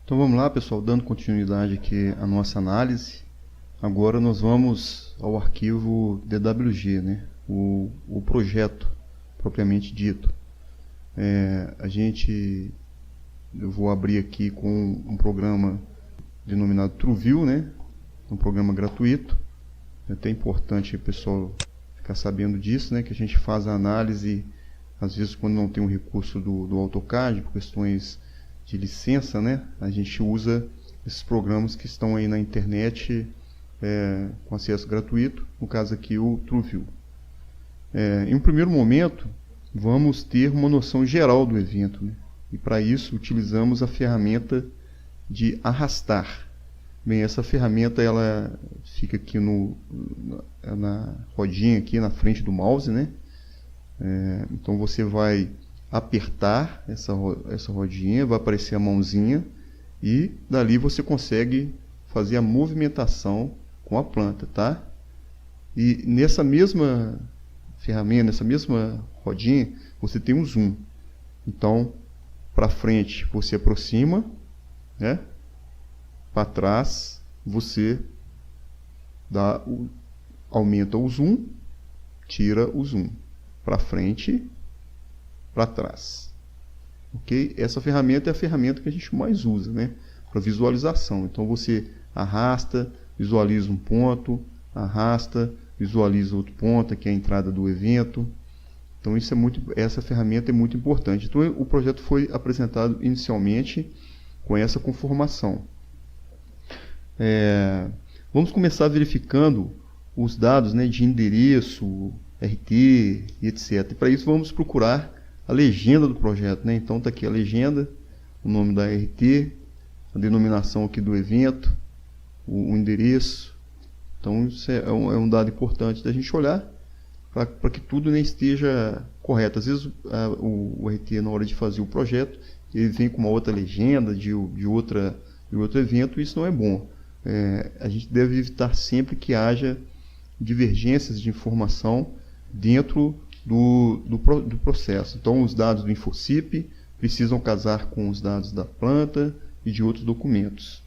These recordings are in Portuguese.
Então vamos lá, pessoal, dando continuidade aqui à nossa análise. Agora nós vamos ao arquivo DWG, né? o projeto propriamente dito. Eu vou abrir aqui com um programa denominado TrueView, né? Um programa gratuito. É até importante o pessoal ficar sabendo disso, né? Que a gente faz a análise, às vezes quando não tem um recurso do AutoCAD, por questões de licença, né? A gente usa esses programas que estão aí na internet com acesso gratuito, no caso aqui o TrueView. Em um primeiro momento, vamos ter uma noção geral do evento, né? E para isso utilizamos a ferramenta de arrastar. Bem, essa ferramenta ela fica aqui na rodinha aqui na frente do mouse, né? Então você vai apertar essa rodinha, vai aparecer a mãozinha e dali você consegue fazer a movimentação com a planta, tá? E nessa mesma ferramenta, nessa mesma rodinha, você tem um zoom. Então, para frente você aproxima, né? Para trás você aumenta o zoom, tira o zoom. Para frente, para trás. Ok? Essa ferramenta é a ferramenta que a gente mais usa, né? Para visualização. Então você arrasta, visualiza um ponto, arrasta, visualiza outro ponto, aqui é a entrada do evento. Então essa ferramenta é muito importante. Então o projeto foi apresentado inicialmente com essa conformação. Vamos começar verificando os dados, né, de endereço, RT e etc. E para isso vamos procurar a legenda do projeto, né? Então está aqui a legenda, o nome da RT, a denominação aqui do evento, o endereço. Então isso é um dado importante da gente olhar para que tudo, né, esteja correto. Às vezes o RT, na hora de fazer o projeto, ele vem com uma outra legenda de outro evento, e isso não é bom. A gente deve evitar sempre que haja divergências de informação dentro do processo. Então os dados do InfoCip precisam casar com os dados da planta e de outros documentos.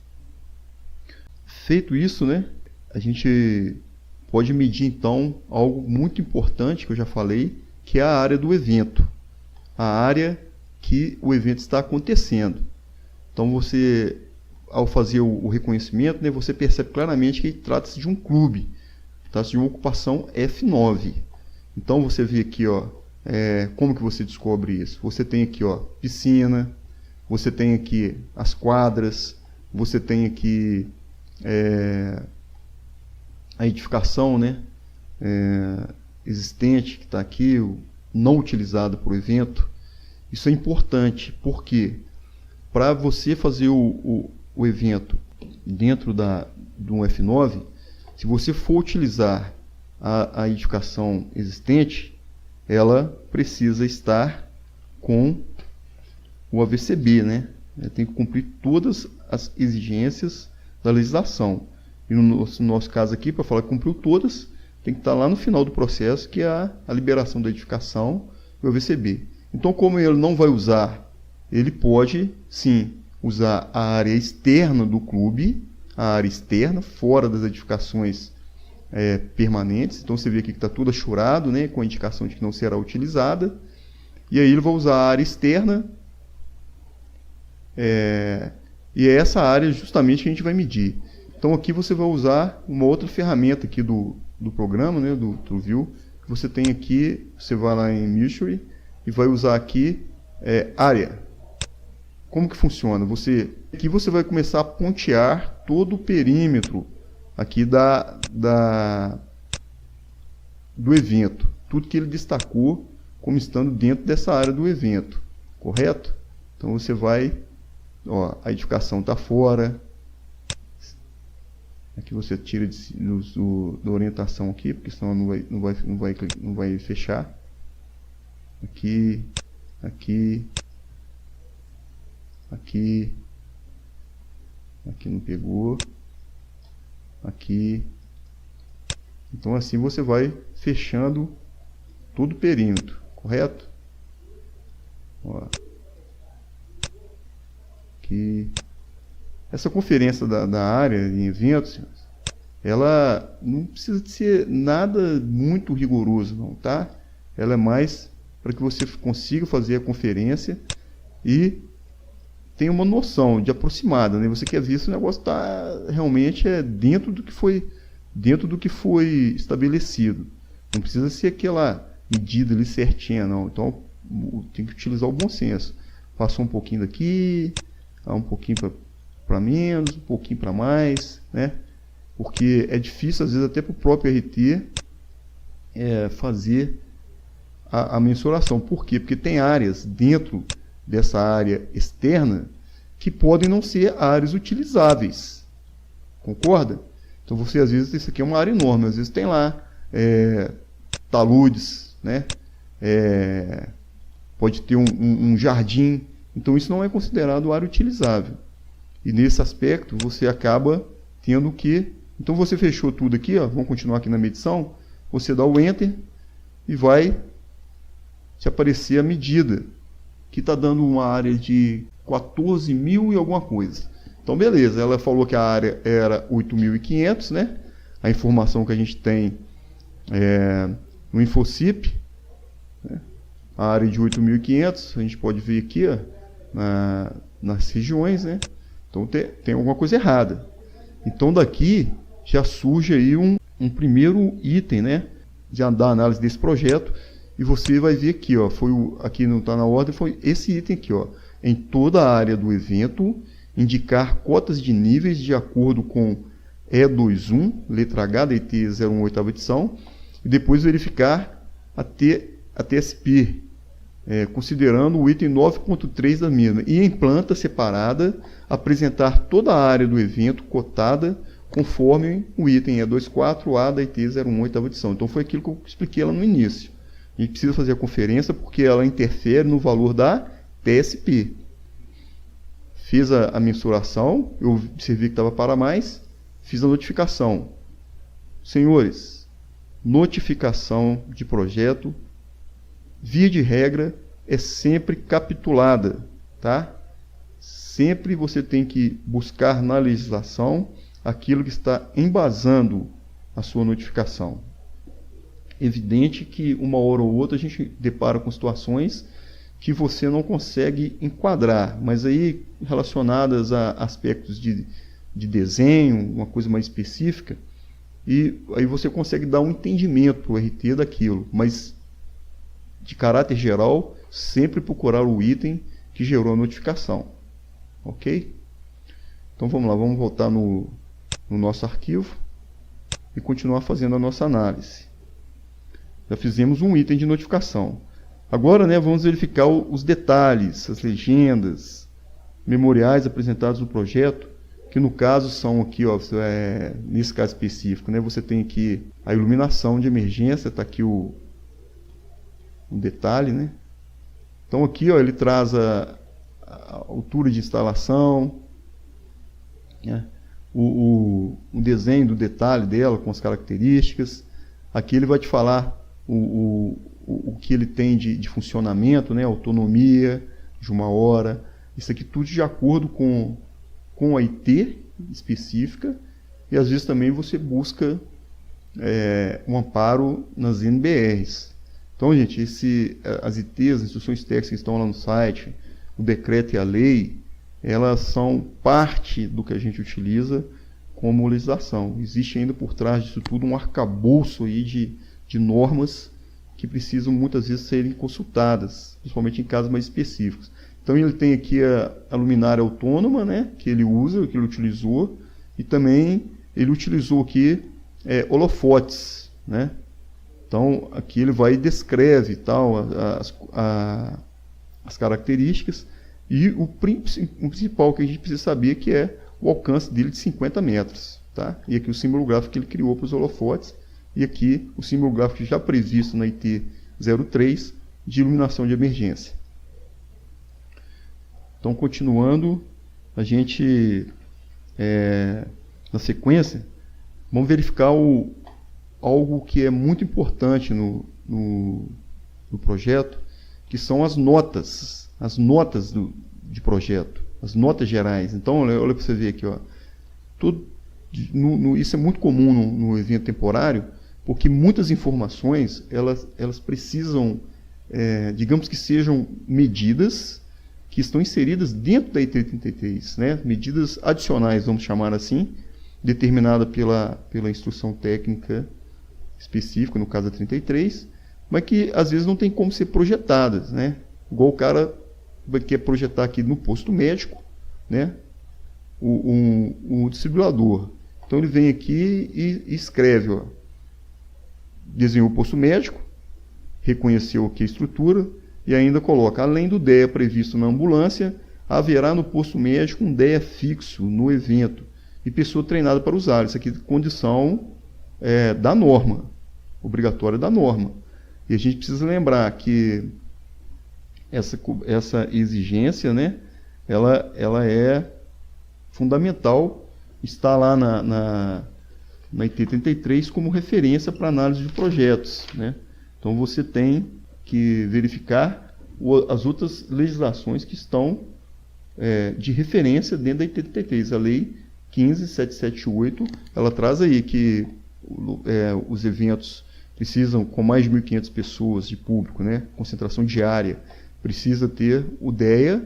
Feito isso, né, a gente pode medir então algo muito importante que eu já falei, que é a área do evento, a área que o evento está acontecendo. Então você, ao fazer o reconhecimento, né, você percebe claramente que trata-se de um clube, trata-se de uma ocupação F9. Então você vê aqui, ó, como que você descobre isso? Você tem aqui, ó, piscina, você tem aqui as quadras, você tem aqui a edificação, né, existente que está aqui, não utilizada para o evento. Isso é importante, porque para você fazer o evento dentro do F9, se você for utilizar a edificação existente, ela precisa estar com o AVCB, né? Tem que cumprir todas as exigências da legislação. E no nosso caso aqui, para falar que cumpriu todas, tem que estar lá no final do processo, que é a liberação da edificação e o AVCB. Então, como ele não vai usar, ele pode, sim, usar a área externa do clube, a área externa, fora das edificações permanentes. Então você vê aqui que está tudo achurado, né, com a indicação de que não será utilizada. E aí ele vai usar a área externa, e é essa área justamente que a gente vai medir. Então aqui você vai usar uma outra ferramenta aqui do programa, né, do TrueView. Você tem aqui, você vai lá em Mystery e vai usar aqui área. Como que funciona? Aqui você vai começar a pontear todo o perímetro aqui do evento. Tudo que ele destacou como estando dentro dessa área do evento. Correto? Então você vai... Ó, a edificação está fora. Aqui você tira da orientação aqui, porque senão não vai fechar. Aqui, aqui, aqui, aqui não pegou, aqui. Então assim você vai fechando todo o perímetro, correto? Ó. Aqui, Essa conferência da área em eventos, ela não precisa de ser nada muito rigoroso, não, tá? Ela é mais para que você consiga fazer a conferência e tenha uma noção de aproximada, né? Você quer ver se o negócio está realmente dentro do que foi estabelecido. Não precisa ser aquela medida ali certinha, não. Então tem que utilizar o bom senso. Passou um pouquinho daqui, um pouquinho para menos, um pouquinho para mais, né? Porque é difícil, às vezes, até para o próprio RT fazer a mensuração. Por quê? Porque tem áreas dentro dessa área externa que podem não ser áreas utilizáveis. Concorda? Então você, às vezes, isso aqui é uma área enorme, às vezes tem lá taludes, né? Pode ter um jardim, então isso não é considerado área utilizável. E nesse aspecto você acaba tendo que... Então você fechou tudo aqui, ó, vamos continuar aqui na medição, você dá o Enter e vai te aparecer a medida, que está dando uma área de 14.000 e alguma coisa. Então beleza, ela falou que a área era 8.500, né? A informação que a gente tem no InfoCip, né? A área de 8.500, a gente pode ver aqui, ó, nas regiões, né? Então tem alguma coisa errada. Então daqui já surge aí um primeiro item, né, da análise desse projeto, e você vai ver aqui, ó, aqui não está na ordem, foi esse item aqui, ó, em toda a área do evento, indicar cotas de níveis de acordo com E21, letra H da IT 01 oitava edição, e depois verificar a TSP, considerando o item 9.3 da mesma, e em planta separada, apresentar toda a área do evento cotada conforme o item E24A da IT 01 oitava edição. Então foi aquilo que eu expliquei lá no início. A gente precisa fazer a conferência porque ela interfere no valor da TSP. Fiz a mensuração, eu observei que estava para mais, fiz a notificação. Senhores, notificação de projeto, via de regra, é sempre capitulada, tá? Sempre você tem que buscar na legislação aquilo que está embasando a sua notificação. Evidente que uma hora ou outra a gente depara com situações que você não consegue enquadrar, mas aí relacionadas a aspectos de desenho, uma coisa mais específica, e aí você consegue dar um entendimento para o RT daquilo, mas de caráter geral, sempre procurar o item que gerou a notificação. Ok? Então vamos lá, vamos voltar no nosso arquivo e continuar fazendo a nossa análise. Já fizemos um item de notificação. Agora, né, vamos verificar os detalhes, as legendas, memoriais apresentados no projeto, que no caso são aqui, ó, nesse caso específico, né, você tem aqui a iluminação de emergência, está aqui o detalhe, né? Então aqui, ó, ele traz a altura de instalação, né? O desenho do detalhe dela com as características. Aqui ele vai te falar o que ele tem de funcionamento, né? Autonomia de 1 hora. Isso aqui tudo de acordo com a IT específica, e às vezes também você busca um amparo nas NBRs. Então, gente, as ITs, as instruções técnicas que estão lá no site, o decreto e a lei, elas são parte do que a gente utiliza como legislação. Existe ainda por trás disso tudo um arcabouço aí de normas que precisam muitas vezes serem consultadas, principalmente em casos mais específicos. Então ele tem aqui a luminária autônoma, né, que ele usa, que ele utilizou, e também ele utilizou aqui holofotes, né? Então aqui ele vai e descreve tal, as características, e o principal que a gente precisa saber que é o alcance dele de 50 metros. Tá? E aqui o símbolo gráfico que ele criou para os holofotes, e aqui o símbolo gráfico já previsto na IT 03 de iluminação de emergência. Então, continuando, a gente, na sequência, vamos verificar algo que é muito importante no projeto, que são as notas de projeto. as notas gerais. Então, olha para você ver aqui, ó, isso é muito comum no evento temporário, porque muitas informações, elas precisam, digamos que sejam medidas que estão inseridas dentro da IT33, né? Medidas adicionais, vamos chamar assim, determinada pela instrução técnica específica, no caso da 33, mas que às vezes não tem como ser projetadas, né? Igual o cara quer projetar aqui no posto médico, né? O distribuidor. Então ele vem aqui e escreve, ó, desenhou o posto médico, reconheceu aqui a estrutura e ainda coloca, além do DEA previsto na ambulância, haverá no posto médico um DEA fixo no evento e pessoa treinada para usar. Isso aqui é condição da norma, obrigatória da norma. E a gente precisa lembrar que essa exigência, né, ela é fundamental, está lá na IT33 como referência para análise de projetos, né? Então você tem que verificar as outras legislações que estão de referência dentro da IT33. A lei 15778, ela traz aí que os eventos precisam, com mais de 1.500 pessoas de público, né, concentração diária, precisa ter o DEA,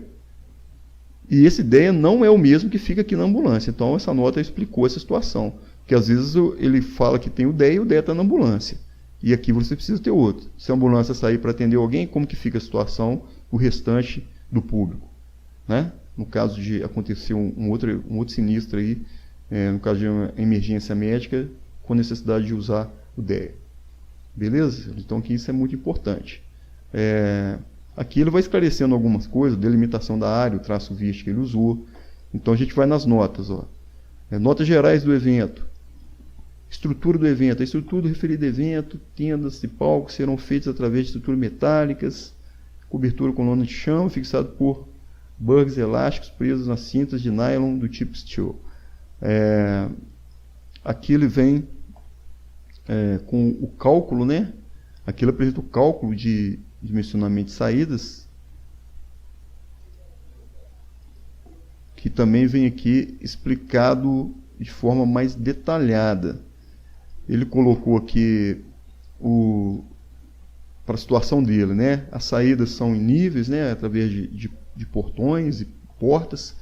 e esse DEA não é o mesmo que fica aqui na ambulância. Então essa nota explicou essa situação, que às vezes ele fala que tem o DEA e o DEA está na ambulância, e aqui você precisa ter outro. Se a ambulância sair para atender alguém, como que fica a situação, o restante do público, né? No caso de acontecer um outro sinistro aí, no caso de uma emergência médica, com necessidade de usar o DEA. Beleza? Então aqui isso é muito importante. Aqui ele vai esclarecendo algumas coisas, delimitação da área, o traço verde que ele usou. Então a gente vai nas notas, ó. Notas gerais do evento. Estrutura do evento. A estrutura do referido evento, tendas e palcos serão feitas através de estruturas metálicas, cobertura com lona de chão, fixado por bugs elásticos presos nas cintas de nylon do tipo steel. Aqui ele vem com o cálculo, né? Aqui ele apresenta o cálculo de dimensionamento de saídas, que também vem aqui explicado de forma mais detalhada. Ele colocou aqui para a situação dele, né? As saídas são em níveis, né? Através de portões e portas.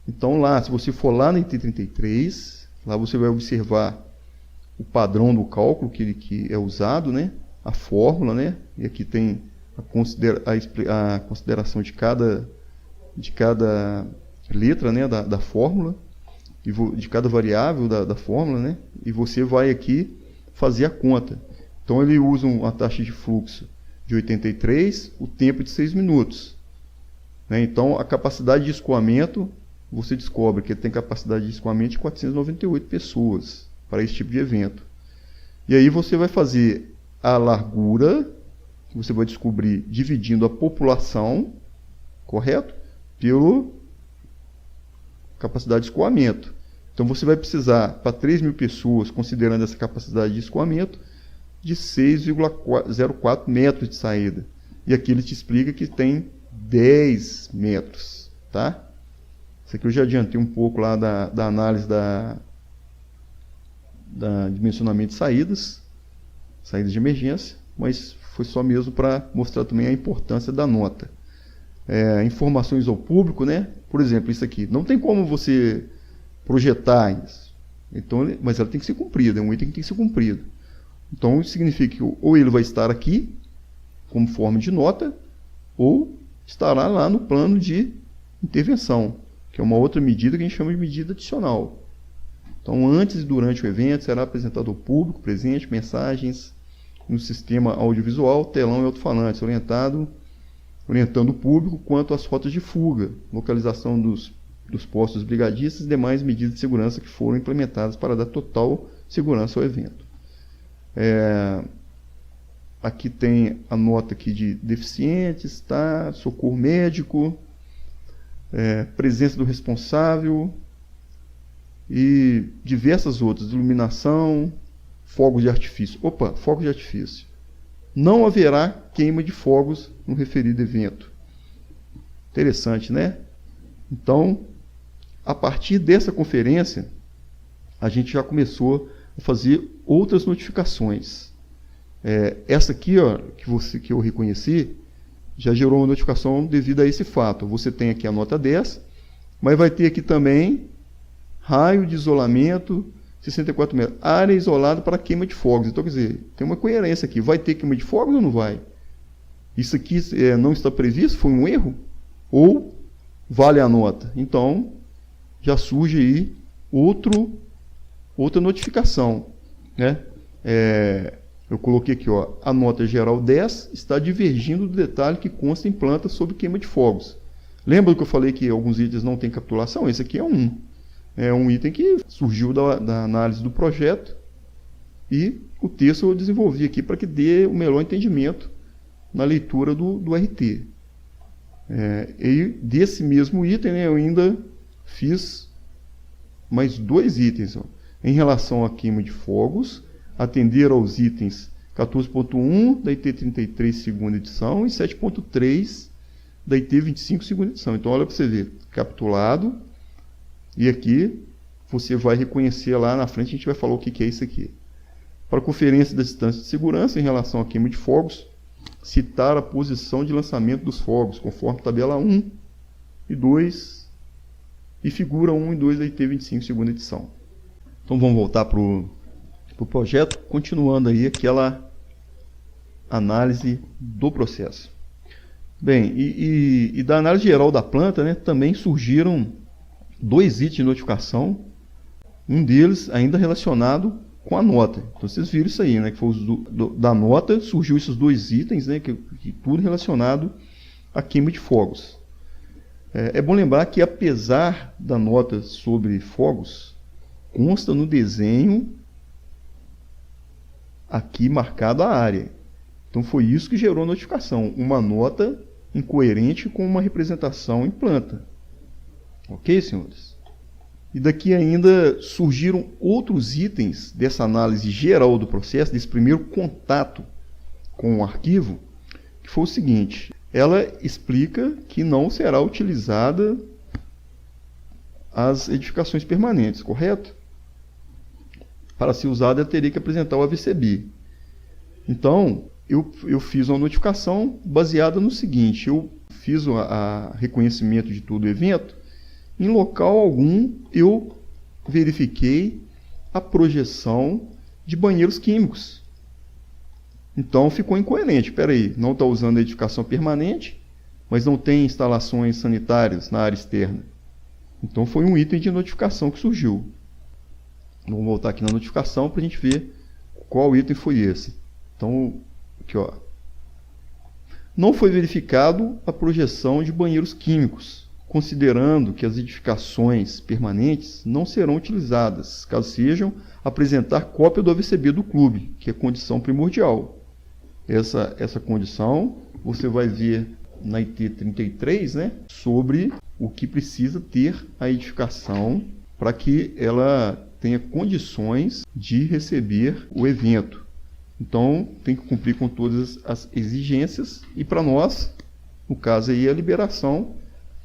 Então lá, se você for lá na IT33, lá você vai observar o padrão do cálculo que é usado, né? A fórmula, né? E aqui tem a consideração de cada letra, né? da fórmula, de cada variável da fórmula, né? E você vai aqui fazer a conta. Então ele usa uma taxa de fluxo de 83, o tempo de 6 minutos. Né? Então a capacidade de escoamento, você descobre que ele tem capacidade de escoamento de 498 pessoas para esse tipo de evento. E aí você vai fazer a largura, que você vai descobrir dividindo a população, correto? Pela capacidade de escoamento. Então você vai precisar, para 3.000 pessoas, considerando essa capacidade de escoamento, de 6,04 metros de saída. E aqui ele te explica que tem 10 metros. Tá? Isso aqui eu já adiantei um pouco lá da análise da dimensionamento de saídas de emergência, mas foi só mesmo para mostrar também a importância da nota. Informações ao público, né? Por exemplo, isso aqui, não tem como você projetar isso, então, mas ela tem que ser cumprida, é um item que tem que ser cumprido. Então, isso significa que ou ele vai estar aqui, como forma de nota, ou estará lá no plano de intervenção, que é uma outra medida que a gente chama de medida adicional. Então, antes e durante o evento, será apresentado ao público presente mensagens no sistema audiovisual, telão e alto-falantes, orientando o público quanto às rotas de fuga, localização dos postos brigadistas e demais medidas de segurança que foram implementadas para dar total segurança ao evento. Aqui tem a nota aqui de deficientes, tá? Socorro médico, presença do responsável e diversas outras, iluminação, fogos de artifício. Opa, fogos de artifício. Não haverá queima de fogos no referido evento. Interessante, né? Então, a partir dessa conferência, a gente já começou a fazer outras notificações. Essa aqui, ó, que eu reconheci, já gerou uma notificação devido a esse fato. Você tem aqui a nota 10, mas vai ter aqui também raio de isolamento 64 metros, área isolada para queima de fogos. Então, quer dizer, tem uma coerência aqui. Vai ter queima de fogos ou não vai? Isso aqui não está previsto? Foi um erro? Ou vale a nota? Então, já surge aí outra notificação, né? Eu coloquei aqui, ó, a nota geral 10 está divergindo do detalhe que consta em planta sobre queima de fogos. Lembra que eu falei que alguns itens não têm capitulação? Esse aqui é um item que surgiu da análise do projeto e o texto eu desenvolvi aqui para que dê o melhor entendimento na leitura do RT. E desse mesmo item, né, eu ainda fiz mais 2 itens, ó, em relação à queima de fogos, atender aos itens 14.1 da IT 33 segunda edição e 7.3 da IT 25 segunda edição. Então, olha para você ver, capitulado, e aqui você vai reconhecer lá na frente, a gente vai falar o que é isso aqui. Para a conferência da distância de segurança em relação à queima de fogos, citar a posição de lançamento dos fogos, conforme tabela 1 e 2 e figura 1 e 2 da IT 25 segunda edição. Então, vamos voltar para o projeto, continuando aí aquela análise do processo. Bem, e da análise geral da planta, né, também surgiram 2 itens de notificação, um deles ainda relacionado com a nota. Então vocês viram isso aí, né, que foi da nota, surgiu esses 2 itens, né, que tudo relacionado à queima de fogos. É bom lembrar que, apesar da nota sobre fogos, consta no desenho aqui marcado a área. Então foi isso que gerou a notificação, uma nota incoerente com uma representação em planta. Ok, senhores? E daqui ainda surgiram outros itens dessa análise geral do processo, desse primeiro contato com o arquivo, que foi o seguinte: ela explica que não será utilizada as edificações permanentes, correto? Para ser usada, ela teria que apresentar o AVCB. Então, eu fiz uma notificação baseada no seguinte: eu fiz a reconhecimento de todo o evento. Em local algum, eu verifiquei a projeção de banheiros químicos. Então, ficou incoerente. Espera aí, não está usando a edificação permanente, mas não tem instalações sanitárias na área externa. Então, foi um item de notificação que surgiu. Vamos voltar aqui na notificação para a gente ver qual item foi esse. Então, aqui, ó. Não foi verificado a projeção de banheiros químicos, considerando que as edificações permanentes não serão utilizadas, caso sejam apresentar cópia do AVCB do clube, que é condição primordial. Essa condição você vai ver na IT 33, né, sobre o que precisa ter a edificação para que ela tenha condições de receber o evento. Então, tem que cumprir com todas as exigências e, para nós, no caso aí, a liberação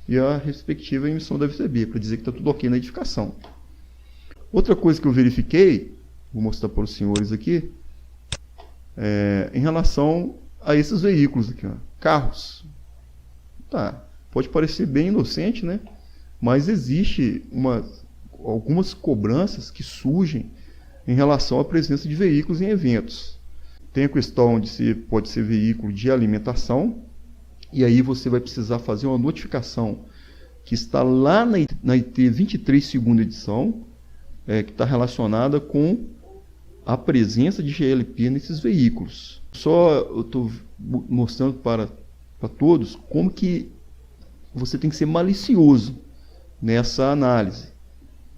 e a respectiva emissão da VCB, para dizer que está tudo ok na edificação. Outra coisa que eu verifiquei, vou mostrar para os senhores aqui, em relação a esses veículos aqui, ó, carros. Tá, pode parecer bem inocente, né? Mas existe algumas cobranças que surgem em relação à presença de veículos em eventos. Tem a questão de se pode ser veículo de alimentação, e aí você vai precisar fazer uma notificação que está lá na IT 23 segunda edição, que está relacionada com a presença de GLP nesses veículos. Só eu estou mostrando para todos como que você tem que ser malicioso nessa análise.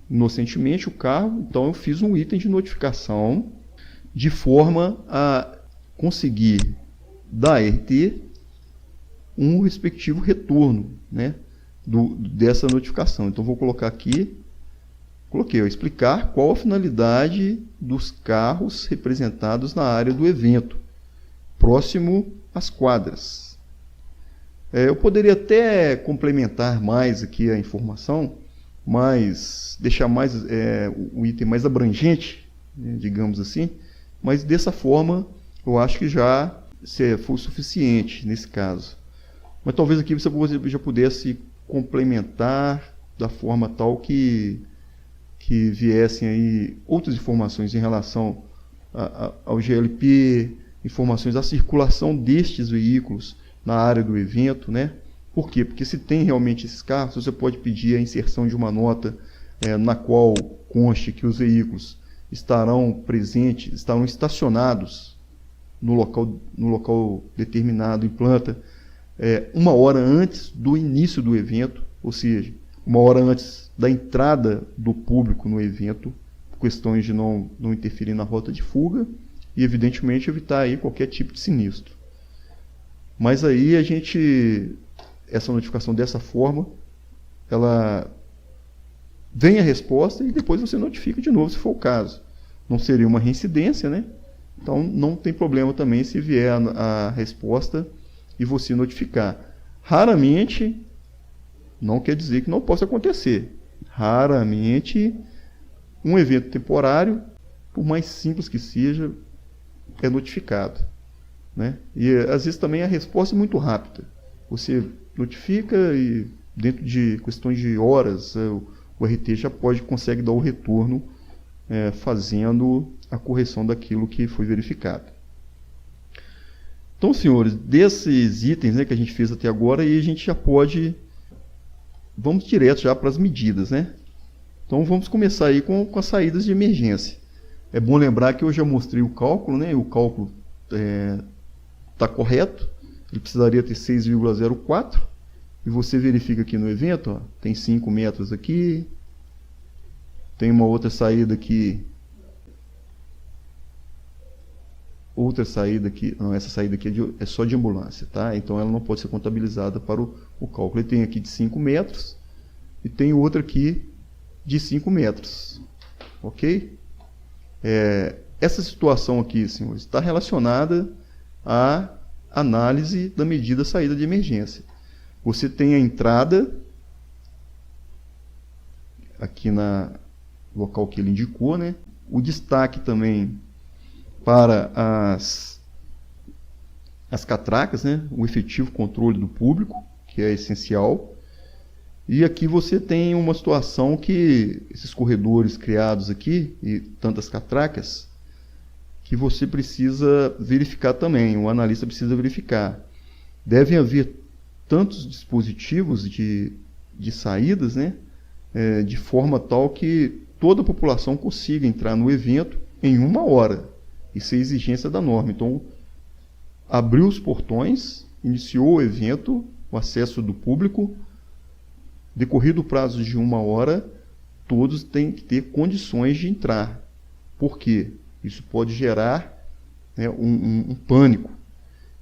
Inocentemente o carro, então eu fiz um item de notificação de forma a conseguir da RT um respectivo retorno, né, dessa notificação. Então vou colocar aqui, explicar qual a finalidade dos carros representados na área do evento, próximo às quadras. Eu poderia até complementar mais aqui a informação, mas deixar mais o item mais abrangente, né, digamos assim, mas dessa forma eu acho que já foi o suficiente nesse caso. Mas talvez aqui você já pudesse complementar da forma tal que viessem aí outras informações em relação ao GLP, informações da circulação destes veículos na área do evento, né? Por quê? Porque se tem realmente esses carros, você pode pedir a inserção de uma nota na qual conste que os veículos estarão presentes, estarão estacionados no local determinado em planta 1 hora antes do início do evento, ou seja, 1 hora antes da entrada do público no evento, por questões de não interferir na rota de fuga e, evidentemente, evitar aí qualquer tipo de sinistro. Mas aí essa notificação dessa forma, ela vem a resposta e depois você notifica de novo, se for o caso. Não seria uma reincidência, né? Então não tem problema também se vier a resposta e você notificar. Raramente, não quer dizer que não possa acontecer. Raramente, um evento temporário, por mais simples que seja, é notificado, né? E às vezes também a resposta é muito rápida. Você notifica e dentro de questões de horas o RT já consegue dar o retorno fazendo a correção daquilo que foi verificado. Então, senhores, desses itens, né, que a gente fez até agora, aí a gente já vamos direto já para as medidas, né? Então vamos começar aí com as saídas de emergência. É bom lembrar que eu já mostrei o cálculo, né? O cálculo está correto. Ele precisaria ter 6,04. E você verifica aqui no evento, ó, tem 5 metros aqui. Tem uma outra saída aqui. Outra saída aqui. Não, essa saída aqui é só de ambulância, tá? Então ela não pode ser contabilizada para o cálculo. Ele tem aqui de 5 metros. E tem outra aqui de 5 metros. Ok? Essa situação aqui, senhores, está relacionada à análise da medida saída de emergência. Você tem a entrada aqui no local que ele indicou, né? O destaque também para as catracas, né? O efetivo controle do público, que é essencial. E aqui você tem uma situação que esses corredores criados aqui, e tantas catracas, que você precisa verificar também, o analista precisa verificar. Devem haver tantos dispositivos de saídas, né, de forma tal que toda a população consiga entrar no evento em 1 hora. Isso é exigência da norma. Então, abriu os portões, iniciou o evento, o acesso do público, decorrido o prazo de 1 hora, todos têm que ter condições de entrar. Por quê? Isso pode gerar, né, um pânico.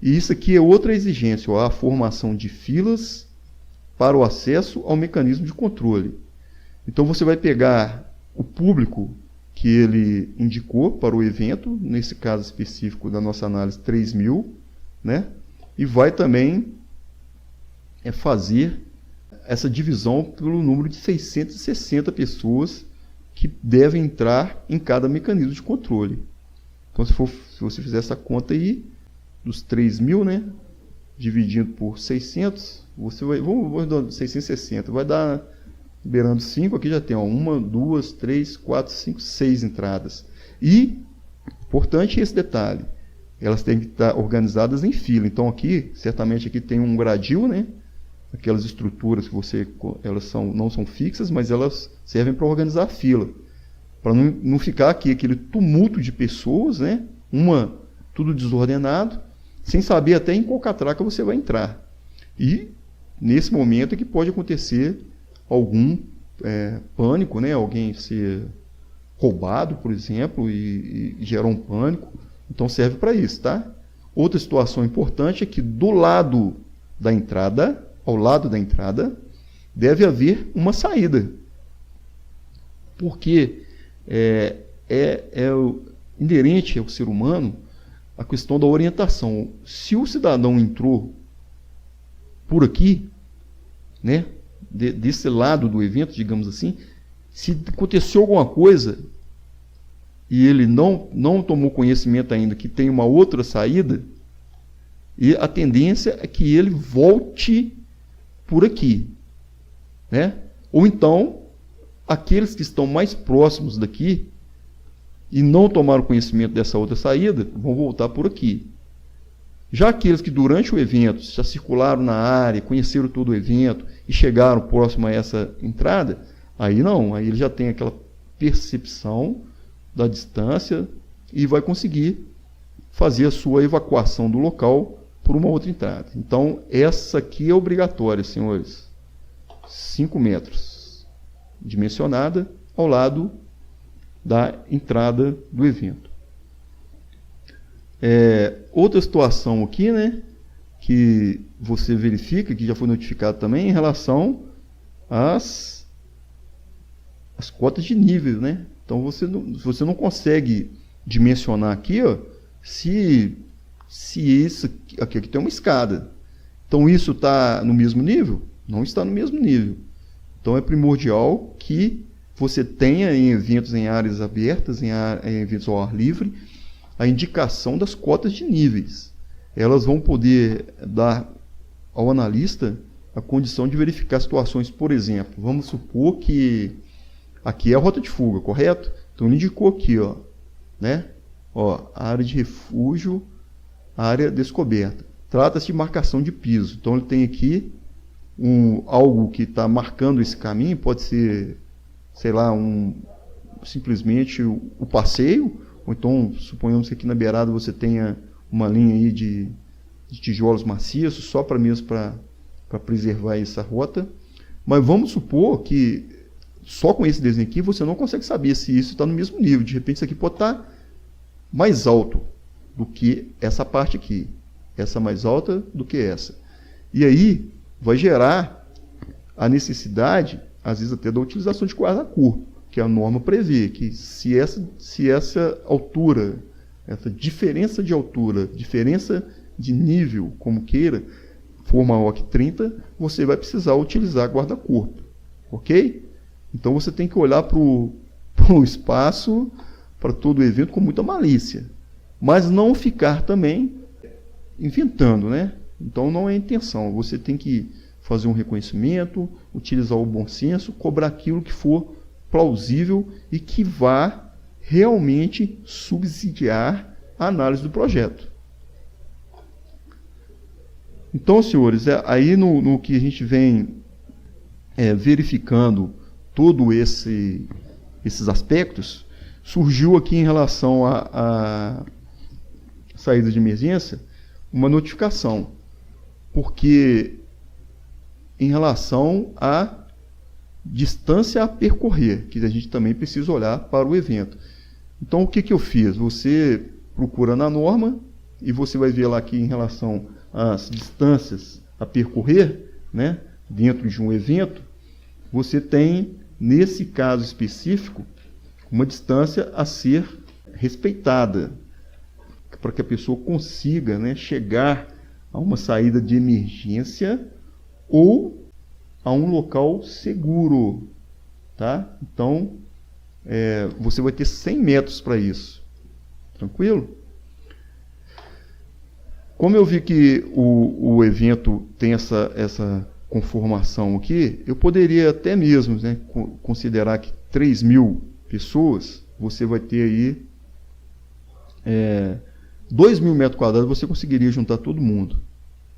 E isso aqui é outra exigência, a formação de filas para o acesso ao mecanismo de controle. Então você vai pegar o público que ele indicou para o evento, nesse caso específico da nossa análise 3.000, né, e vai também fazer essa divisão pelo número de 660 pessoas que devem entrar em cada mecanismo de controle. Então, se você fizer essa conta aí, dos 3.000, né, dividindo por 600, você vai, vamos dar 660, vai dar, beirando 5, aqui já tem 1, 2, 3, 4, 5, 6 entradas. E, importante esse detalhe, elas têm que estar organizadas em fila. Então, aqui, certamente aqui tem um gradil, né, aquelas estruturas que elas não são fixas, mas elas servem para organizar a fila. Para não ficar aqui aquele tumulto de pessoas, né? Tudo desordenado, sem saber até em qual catraca você vai entrar. E, nesse momento, é que pode acontecer algum pânico, né? Alguém ser roubado, por exemplo, e gerar um pânico. Então, serve para isso, tá? Outra situação importante é que ao lado da entrada, deve haver uma saída. Porque inerente ao ser humano a questão da orientação. Se o cidadão entrou por aqui, né, desse lado do evento, digamos assim, se aconteceu alguma coisa e ele não tomou conhecimento ainda que tem uma outra saída, e a tendência é que ele volte por aqui, né? Ou então, aqueles que estão mais próximos daqui e não tomaram conhecimento dessa outra saída, vão voltar por aqui. Já aqueles que durante o evento já circularam na área, conheceram todo o evento e chegaram próximo a essa entrada, aí não, aí ele já tem aquela percepção da distância e vai conseguir fazer a sua evacuação do local por uma outra entrada. Então, essa aqui é obrigatória, senhores. 5 metros, dimensionada ao lado da entrada do evento. Outra situação aqui, né, que você verifica, que já foi notificado também, em relação às cotas de nível, né? Então você não consegue dimensionar aqui, ó, se isso aqui tem uma escada. Então isso está no mesmo nível? Não está no mesmo nível. Então é primordial que você tenha em eventos em áreas abertas, em eventos ao ar livre, a indicação das cotas de níveis. Elas vão poder dar ao analista a condição de verificar situações, por exemplo, vamos supor que aqui é a rota de fuga, correto? Então ele indicou aqui, ó, né? Ó, a área de refúgio, área descoberta. Trata-se de marcação de piso. Então ele tem aqui algo que está marcando esse caminho, pode ser, sei lá, simplesmente o passeio, ou então suponhamos que aqui na beirada você tenha uma linha aí de tijolos maciços, só para preservar essa rota. Mas vamos supor que só com esse desenho aqui você não consegue saber se isso está no mesmo nível. De repente isso aqui pode estar mais alto do que essa parte aqui. Essa mais alta do que essa. E aí vai gerar a necessidade, às vezes até da utilização de guarda-corpo, que a norma prevê, que se essa altura, essa diferença de altura, diferença de nível, como queira, for maior que 30, você vai precisar utilizar guarda-corpo. Ok? Então você tem que olhar para o espaço, para todo o evento com muita malícia. Mas não ficar também inventando, né? Então não é a intenção. Você tem que fazer um reconhecimento, utilizar o bom senso, cobrar aquilo que for plausível e que vá realmente subsidiar a análise do projeto. Então, senhores, aí no que a gente vem verificando todos esses aspectos, surgiu aqui em relação à saída de emergência uma notificação, porque em relação à distância a percorrer, que a gente também precisa olhar para o evento. Então, o que eu fiz? Você procura na norma e você vai ver lá que em relação às distâncias a percorrer, né, dentro de um evento, você tem, nesse caso específico, uma distância a ser respeitada, para que a pessoa consiga, né, chegar a uma saída de emergência ou a um local seguro, tá? Então, você vai ter 100 metros para isso. Tranquilo? Como eu vi que o evento tem essa conformação aqui, eu poderia até mesmo, né, considerar que 3.000 pessoas, você vai ter aí 2.000 metros quadrados, você conseguiria juntar todo mundo,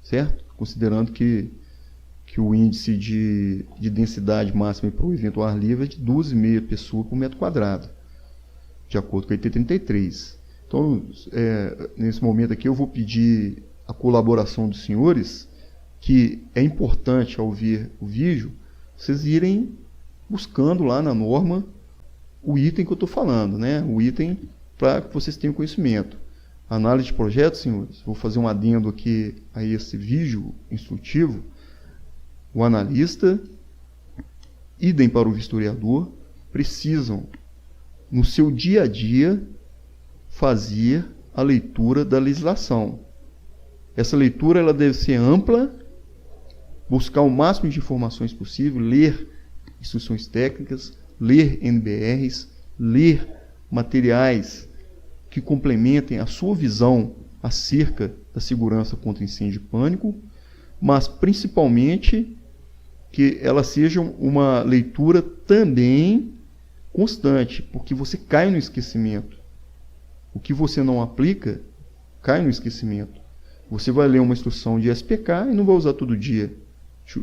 certo? Considerando que o índice de densidade máxima para o evento ao ar livre é de 12,5 pessoas por metro quadrado, de acordo com a IT33. Então, nesse momento aqui, eu vou pedir a colaboração dos senhores, que é importante, ao ver o vídeo, vocês irem buscando lá na norma o item que eu estou falando, né? O item para que vocês tenham conhecimento. Análise de projetos, senhores, vou fazer um adendo aqui a esse vídeo instrutivo. O analista, idem para o vistoriador, precisam, no seu dia a dia, fazer a leitura da legislação. Essa leitura ela deve ser ampla buscar o máximo de informações possível, ler instruções técnicas, ler NBRs, ler materiais que complementem a sua visão acerca da segurança contra incêndio e pânico, mas principalmente que ela seja uma leitura também constante, porque você cai no esquecimento. O que você não aplica cai no esquecimento. Você vai ler uma instrução de SPK e não vai usar todo dia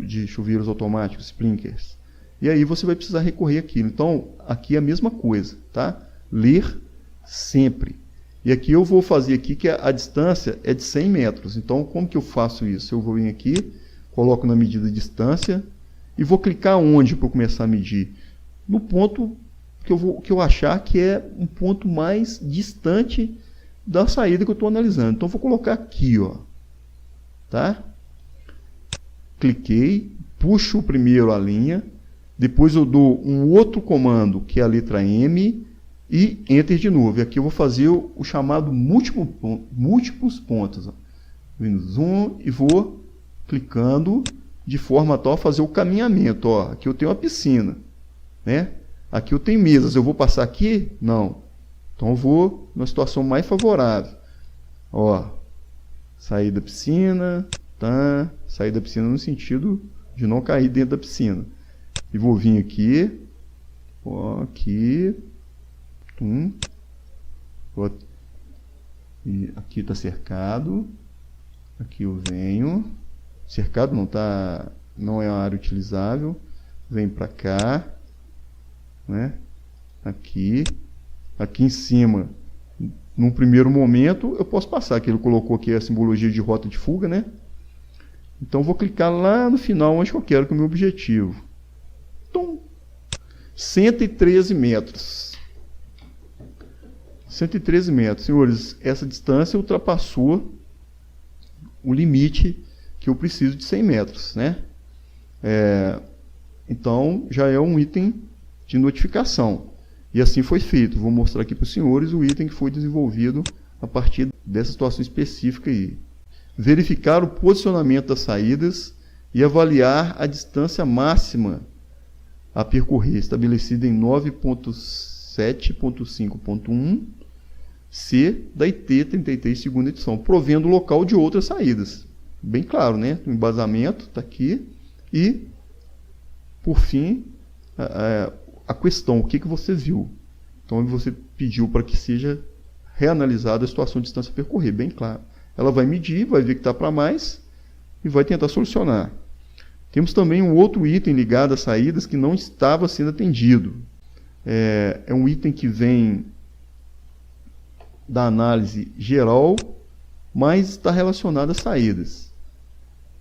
de chuveiros automáticos, sprinklers. E aí você vai precisar recorrer àquilo. Então, aqui é a mesma coisa, tá? Ler sempre. E aqui eu vou fazer aqui que a distância é de 100 metros. Então, como que eu faço isso? Eu vou vir aqui, coloco na medida de distância e vou clicar onde para começar a medir? No ponto que eu achar que é um ponto mais distante da saída que eu estou analisando. Então, vou colocar aqui, ó, tá? Cliquei, puxo primeiro a linha, depois eu dou um outro comando, que é a letra M, e Enter de novo. E aqui eu vou fazer o chamado múltiplos pontos. Ó. Vindo zoom e vou clicando de forma tal a fazer o caminhamento. Ó. Aqui eu tenho uma piscina, né? Aqui eu tenho mesas. Eu vou passar aqui? Não. Então eu vou numa situação mais favorável. Ó, sair da piscina, tá? Sair da piscina no sentido de não cair dentro da piscina. E vou vir aqui, ó, aqui, e aqui está cercado. Aqui eu venho, cercado não é uma área utilizável. Vem para cá, né? Aqui em cima, num primeiro momento, eu posso passar, que ele colocou aqui a simbologia de rota de fuga, né? Então, vou clicar lá no final, onde eu quero que é o meu objetivo. Então, 113 metros. 113 metros. Senhores, essa distância ultrapassou o limite que eu preciso de 100 metros, né? Então, já é um item de notificação. E assim foi feito. Vou mostrar aqui para os senhores o item que foi desenvolvido a partir dessa situação específica aí. Verificar o posicionamento das saídas e avaliar a distância máxima a percorrer, estabelecida em 9.7.5.1 C da IT 33 segunda edição, provendo o local de outras saídas. Bem claro, né? O embasamento está aqui. E, por fim, a questão, o que você viu? Então, você pediu para que seja reanalisada a situação de distância a percorrer, bem claro. Ela vai medir, vai ver que está para mais e vai tentar solucionar. Temos também um outro item ligado às saídas que não estava sendo atendido. É um item que vem da análise geral, mas está relacionado às saídas.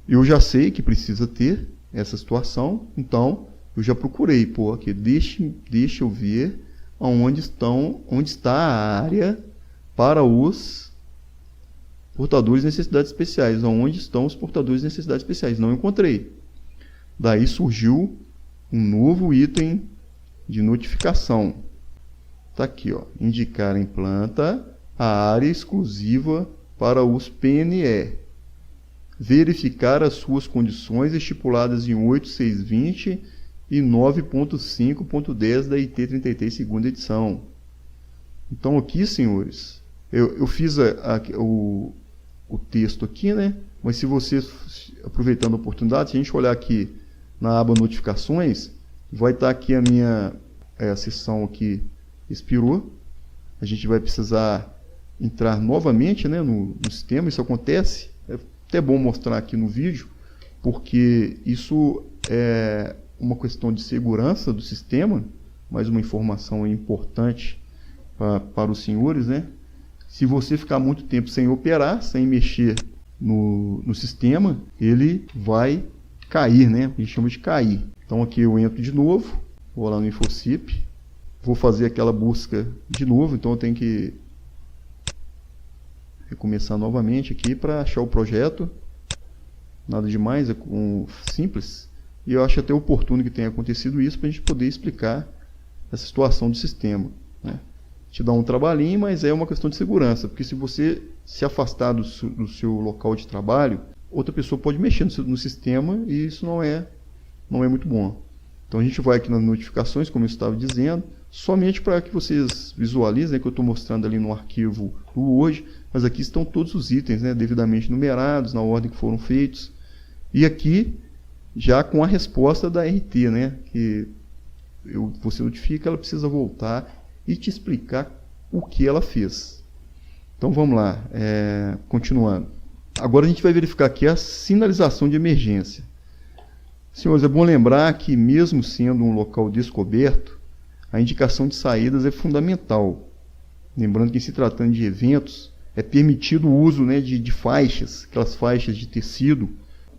Eu já sei que precisa ter essa situação, então eu já procurei, aqui, deixa eu ver onde está a área para os portadores de necessidades especiais. Onde estão os portadores de necessidades especiais? Não encontrei. Daí surgiu um novo item de notificação. Está aqui, ó, indicar em planta a área exclusiva para os PNE. Verificar as suas condições estipuladas em 8.620 e 9.5.10 da IT 33 segunda edição. Então aqui, senhores, eu fiz o texto aqui, né? Mas se vocês, aproveitando a oportunidade, se a gente olhar aqui na aba notificações, vai estar aqui a minha seção aqui expirou. A gente vai precisar entrar novamente, né, no sistema. Isso acontece, é até bom mostrar aqui no vídeo, porque isso é uma questão de segurança do sistema, mais uma informação importante para os senhores, né? Se você ficar muito tempo sem operar, sem mexer no sistema, ele vai cair, né? A gente chama de cair. Então aqui eu entro de novo, vou lá no InfoSIP, vou fazer aquela busca de novo, então eu tenho que recomeçar novamente aqui para achar o projeto. Nada demais, é simples. E eu acho até oportuno que tenha acontecido isso para a gente poder explicar essa situação do sistema, né? Te dá um trabalhinho, mas é uma questão de segurança, porque se você se afastar do seu local de trabalho, outra pessoa pode mexer no sistema e isso não é muito bom. Então a gente vai aqui nas notificações, como eu estava dizendo, somente para que vocês visualizem, né, que eu estou mostrando ali no arquivo do Word, mas aqui estão todos os itens, né, devidamente numerados, na ordem que foram feitos. E aqui, já com a resposta da RT, né, que você notifica, ela precisa voltar e te explicar o que ela fez. Então vamos lá, continuando. Agora a gente vai verificar aqui a sinalização de emergência. Senhores, é bom lembrar que mesmo sendo um local descoberto, a indicação de saídas é fundamental. Lembrando que, se tratando de eventos, é permitido o uso, né, de faixas, aquelas faixas de tecido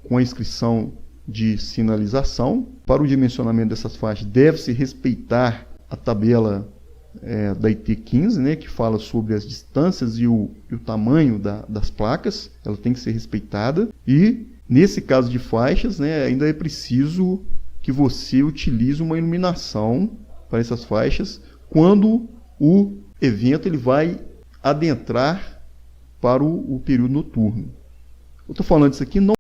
com a inscrição de sinalização. Para o dimensionamento dessas faixas, deve-se respeitar a tabela da IT15, né, que fala sobre as distâncias e o tamanho das placas. Ela tem que ser respeitada. E, nesse caso de faixas, né, ainda é preciso que você utilize uma iluminação para essas faixas quando o evento ele vai adentrar para o período noturno. Eu estou falando isso aqui não